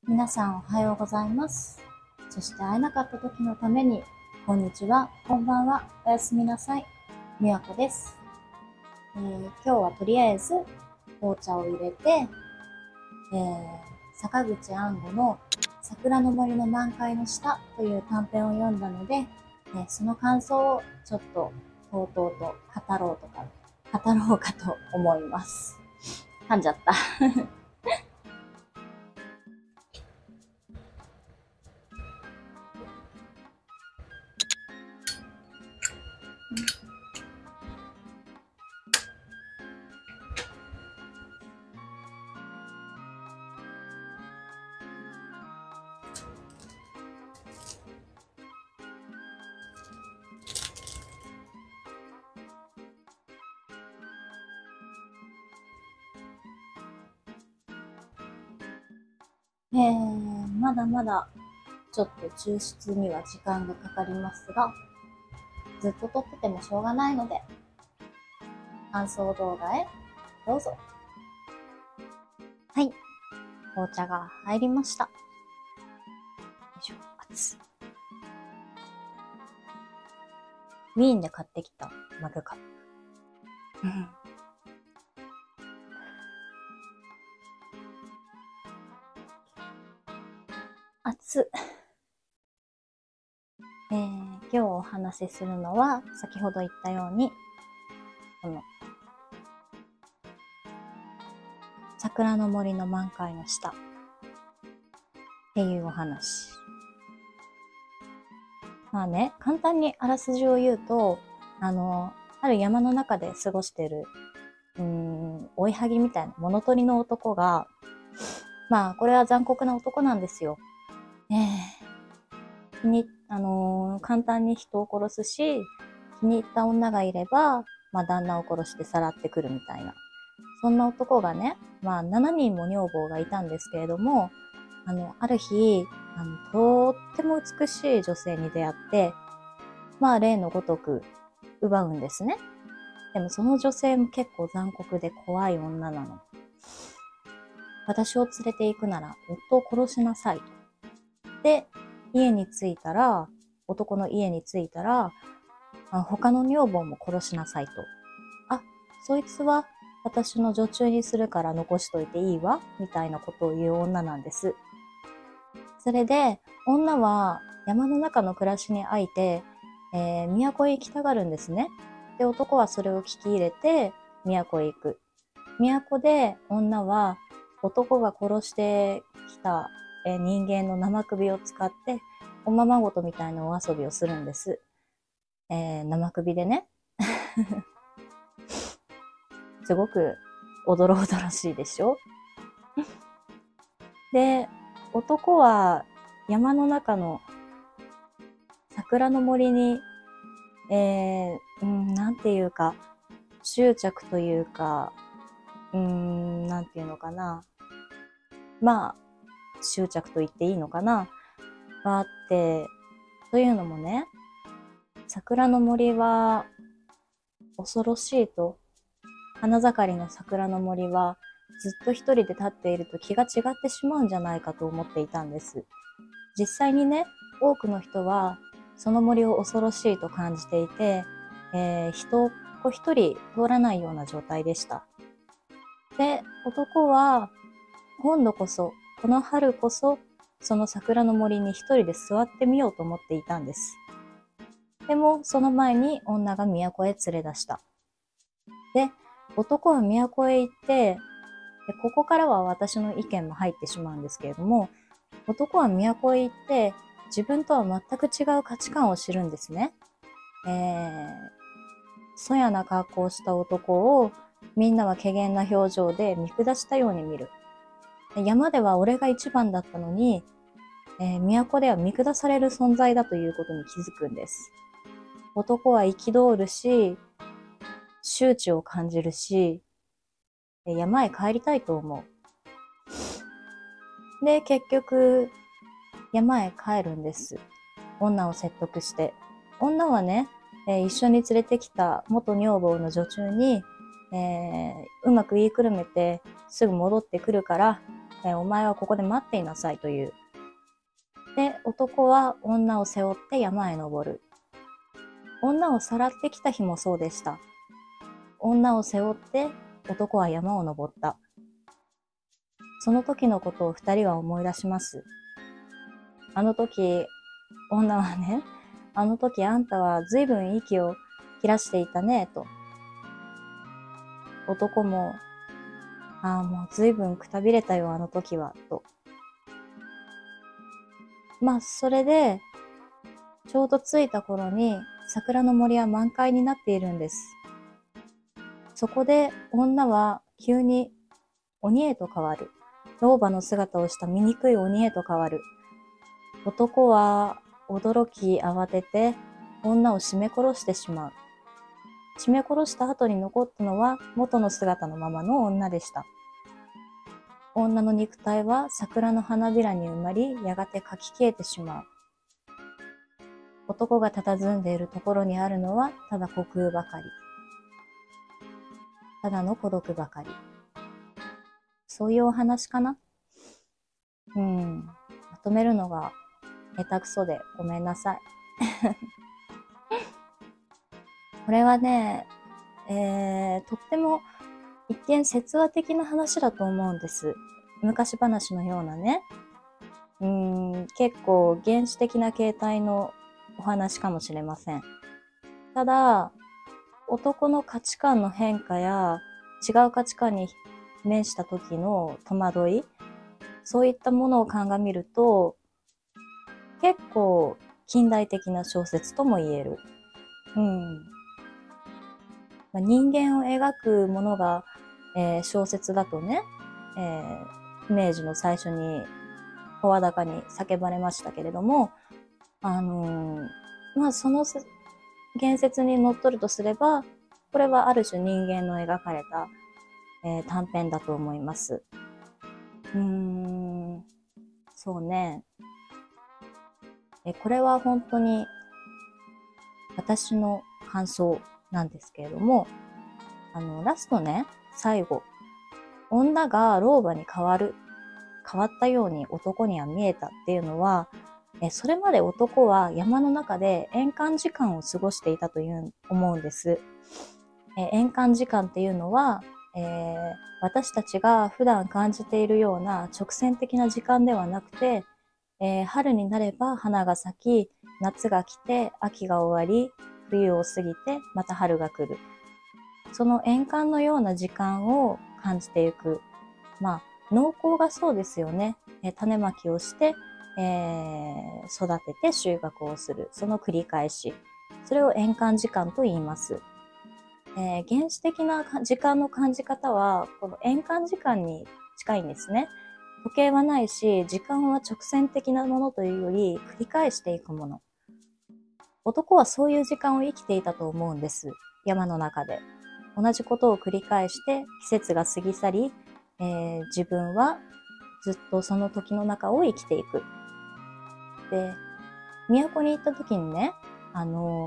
皆さんおはようございます。そして会えなかった時のために、こんにちは、こんばんは、おやすみなさい。みやこです。今日はとりあえず紅茶を入れて、坂口安吾の桜の森の満開の下という短編を読んだので、その感想をちょっととうとうと語ろうかと思います。噛んじゃった。まだまだちょっと抽出には時間がかかりますが、ずっと撮っててもしょうがないので、感想動画へどうぞ。はい、紅茶が入りました。よいしょ、熱。ウィーンで買ってきたマグカップ。熱っ。今日お話しするのは、先ほど言ったように、この桜の森の満開の下っていうお話。まあね、簡単にあらすじを言うと、ある山の中で過ごしてる、追いはぎみたいな物取りの男が、まあ、これは残酷な男なんですよ。簡単に人を殺すし、気に入った女がいれば、まあ、旦那を殺してさらってくるみたいな。そんな男がね、まあ、7人も女房がいたんですけれども、ある日、とっても美しい女性に出会って、まあ、例のごとく奪うんですね。でもその女性も結構残酷で怖い女なの。私を連れて行くなら、夫を殺しなさいと。で、男の家に着いたら、他の女房も殺しなさいと。あ、そいつは私の女中にするから残しといていいわ、みたいなことを言う女なんです。それで、女は山の中の暮らしにあいて、都へ行きたがるんですね。で、男はそれを聞き入れて、都へ行く。都で女は男が殺してきた人間の生首を使っておままごとみたいなお遊びをするんです。生首でね。すごくおどろおどろしいでしょ。で、男は山の中の桜の森に、なんていうか、執着というか、なんていうのかな。まあ、執着と言っていいのかな。があって、というのもね、桜の森は恐ろしいと。花盛りの桜の森はずっと一人で立っていると気が違ってしまうんじゃないかと思っていたんです。実際にね、多くの人はその森を恐ろしいと感じていて、人を一人通らないような状態でした。で、男は今度こそ、この春こそ、その桜の森に一人で座ってみようと思っていたんです。でも、その前に女が都へ連れ出した。で、男は都へ行って、ここからは私の意見も入ってしまうんですけれども、男は都へ行って、自分とは全く違う価値観を知るんですね。そやな格好をした男を、みんなは怪訝な表情で見下したように見る。山では俺が一番だったのに、都では見下される存在だということに気づくんです。男は憤るし、羞恥を感じるし、山へ帰りたいと思う。で、結局、山へ帰るんです。女を説得して。女はね、一緒に連れてきた元女房の女中に、うまく言いくるめてすぐ戻ってくるから、お前はここで待っていなさいという。で、男は女を背負って山へ登る。女をさらってきた日もそうでした。女を背負って男は山を登った。その時のことを二人は思い出します。あの時、女はね、あの時あんたは随分息を切らしていたね、と。男も、ああ、もう随分くたびれたよ、あの時は、と。まあ、それで、ちょうど着いた頃に、桜の森は満開になっているんです。そこで、女は急に鬼へと変わる。老婆の姿をした醜い鬼へと変わる。男は驚き慌てて、女を絞め殺してしまう。絞め殺した後に残ったのは元の姿のままの女でした。女の肉体は桜の花びらに埋まり、やがてかき消えてしまう。男が佇んでいるところにあるのはただ虚空ばかり。ただの孤独ばかり。そういうお話かな。まとめるのが下手くそでごめんなさい。これはね、とっても一見説話的な話だと思うんです。昔話のようなね。結構原始的な形態のお話かもしれません。ただ、男の価値観の変化や違う価値観に面した時の戸惑い、そういったものを鑑みると、結構近代的な小説とも言える。人間を描くものが、小説だとね、明治の最初に声高に叫ばれましたけれども、その言説にのっとるとすれば、これはある種人間の描かれた、短編だと思います。そうね。これは本当に私の感想なんですけれども、ラストね、最後、女が老婆に変わったように男には見えたっていうのは、それまで男は山の中で円環時間を過ごしていたと思うんです。円環時間っていうのは、私たちが普段感じているような直線的な時間ではなくて、春になれば花が咲き、夏が来て、秋が終わり、冬を過ぎて、また春が来る。その円環のような時間を感じていく。農耕がそうですよね。種まきをして、育てて収穫をする。その繰り返し。それを円環時間と言います。原始的な時間の感じ方は、この円環時間に近いんですね。時計はないし、時間は直線的なものというより、繰り返していくもの。男はそういう時間を生きていたと思うんです。山の中で。同じことを繰り返して、季節が過ぎ去り、自分はずっとその時の中を生きていく。で、都に行った時にね、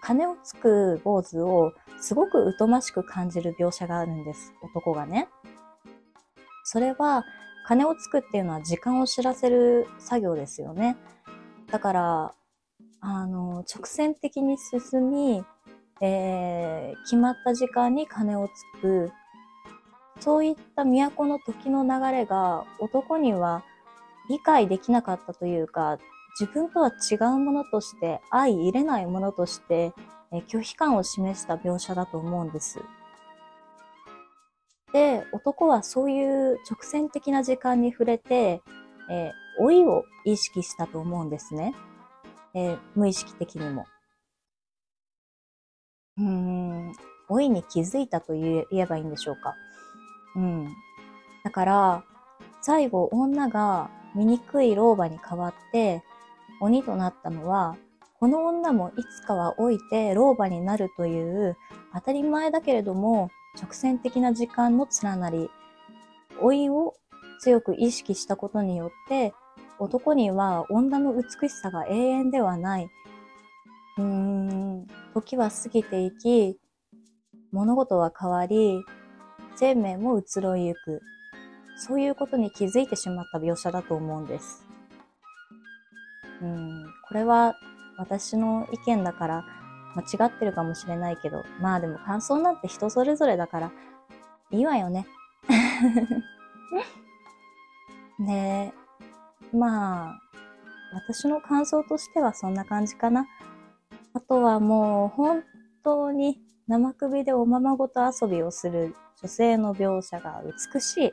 鐘をつく坊主をすごく疎ましく感じる描写があるんです。男がね。それは、鐘をつくっていうのは時間を知らせる作業ですよね。だから、直線的に進み、決まった時間に鐘をつく。そういった都の時の流れが男には理解できなかったというか、自分とは違うものとして、相入れないものとして、拒否感を示した描写だと思うんです。で、男はそういう直線的な時間に触れて、老いを意識したと思うんですね。無意識的にも。老いに気づいたと言えばいいんでしょうか。だから、最後女が醜い老婆に変わって鬼となったのは、この女もいつかは老いて老婆になるという当たり前だけれども直線的な時間の連なり、老いを強く意識したことによって、男には女の美しさが永遠ではない。時は過ぎていき、物事は変わり、生命も移ろいゆく。そういうことに気づいてしまった描写だと思うんです。これは私の意見だから間違ってるかもしれないけど、まあでも感想なんて人それぞれだからいいわよね。で、まあ、私の感想としてはそんな感じかな。あとはもう本当に生首でおままごと遊びをする女性の描写が美しい。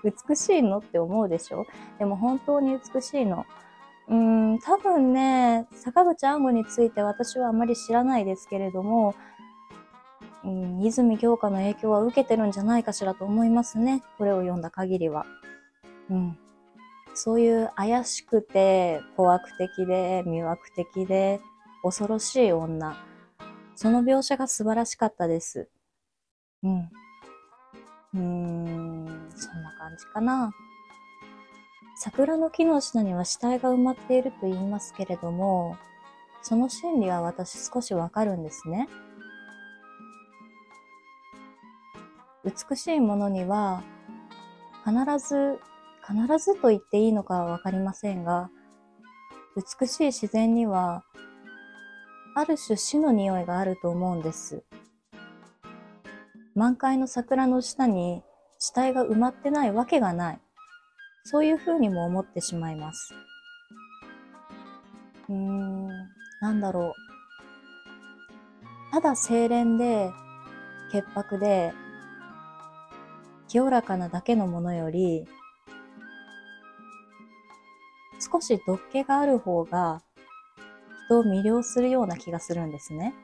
美しいのって思うでしょ？でも本当に美しいの。多分ね、坂口安吾について私はあまり知らないですけれども、泉鏡花の影響は受けてるんじゃないかしらと思いますね。これを読んだ限りは。そういう怪しくて、怖く的で、魅惑的で、恐ろしい女。その描写が素晴らしかったです。そんな感じかな。桜の木の下には死体が埋まっていると言いますけれども、その心理は私少しわかるんですね。美しいものには必ずと言っていいのかはわかりませんが、美しい自然にはある種死の匂いがあると思うんです。満開の桜の下に死体が埋まってないわけがない。そういうふうにも思ってしまいます。なんだろう。ただ清廉で潔白で清らかなだけのものより、少し毒気がある方が人を魅了するような気がするんですね。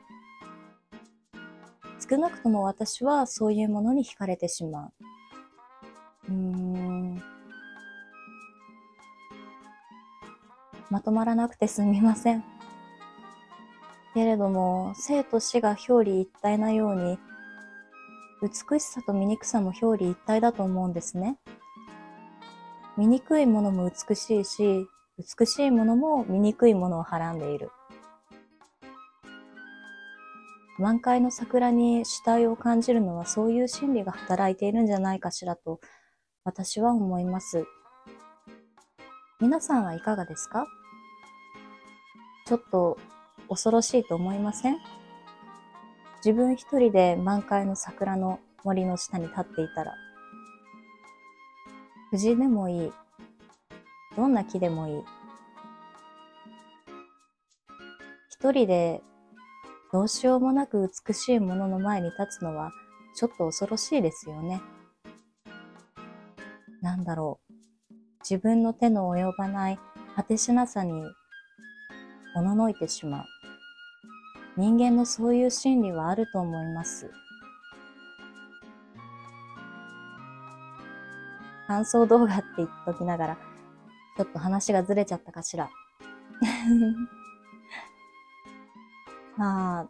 少なくとも私はそういうものに惹かれてしまう。まとまらなくてすみません。けれども、生と死が表裏一体なように、美しさと醜さも表裏一体だと思うんですね。醜いものも美しいし、美しいものも醜いものをはらんでいる。満開の桜に死体を感じるのはそういう心理が働いているんじゃないかしらと私は思います。皆さんはいかがですか？ちょっと恐ろしいと思いません？自分一人で満開の桜の森の下に立っていたら、藤でもいい、どんな木でもいい、一人でどうしようもなく美しいものの前に立つのはちょっと恐ろしいですよね。なんだろう。自分の手の及ばない果てしなさにおののいてしまう。人間のそういう心理はあると思います。感想動画って言っときながら、ちょっと話がずれちゃったかしら。まあ、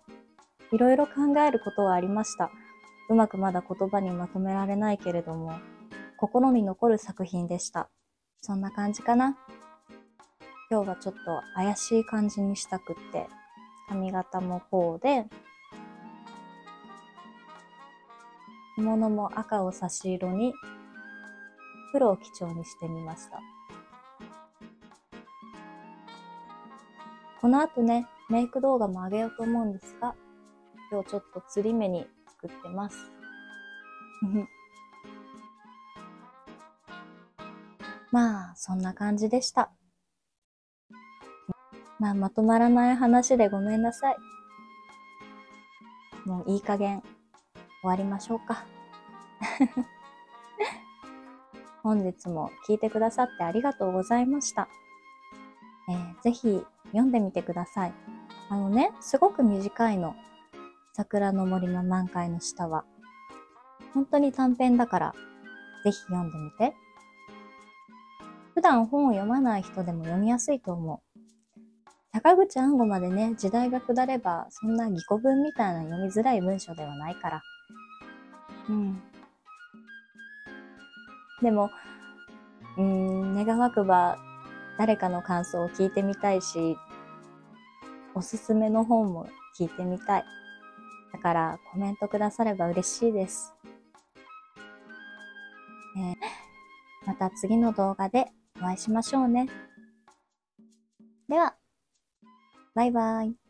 いろいろ考えることはありました。うまくまだ言葉にまとめられないけれども、心に残る作品でした。そんな感じかな。今日はちょっと怪しい感じにしたくって、髪型もこうで、着物も赤を差し色に、黒を基調にしてみました。この後ね、メイク動画も上げようと思うんですが、今日ちょっと釣り目に作ってます。まあ、そんな感じでした。まあ、まとまらない話でごめんなさい。もういい加減終わりましょうか。本日も聞いてくださってありがとうございました。ぜひ読んでみてください。すごく短いの。桜の森の満開の下は。本当に短編だから、ぜひ読んでみて。普段本を読まない人でも読みやすいと思う。坂口安吾までね、時代が下れば、そんな義語文みたいな読みづらい文章ではないから。でも、願わくば誰かの感想を聞いてみたいし、おすすめの本も聞いてみたい。だからコメントくだされば嬉しいです。また次の動画でお会いしましょうね。では、バイバイ。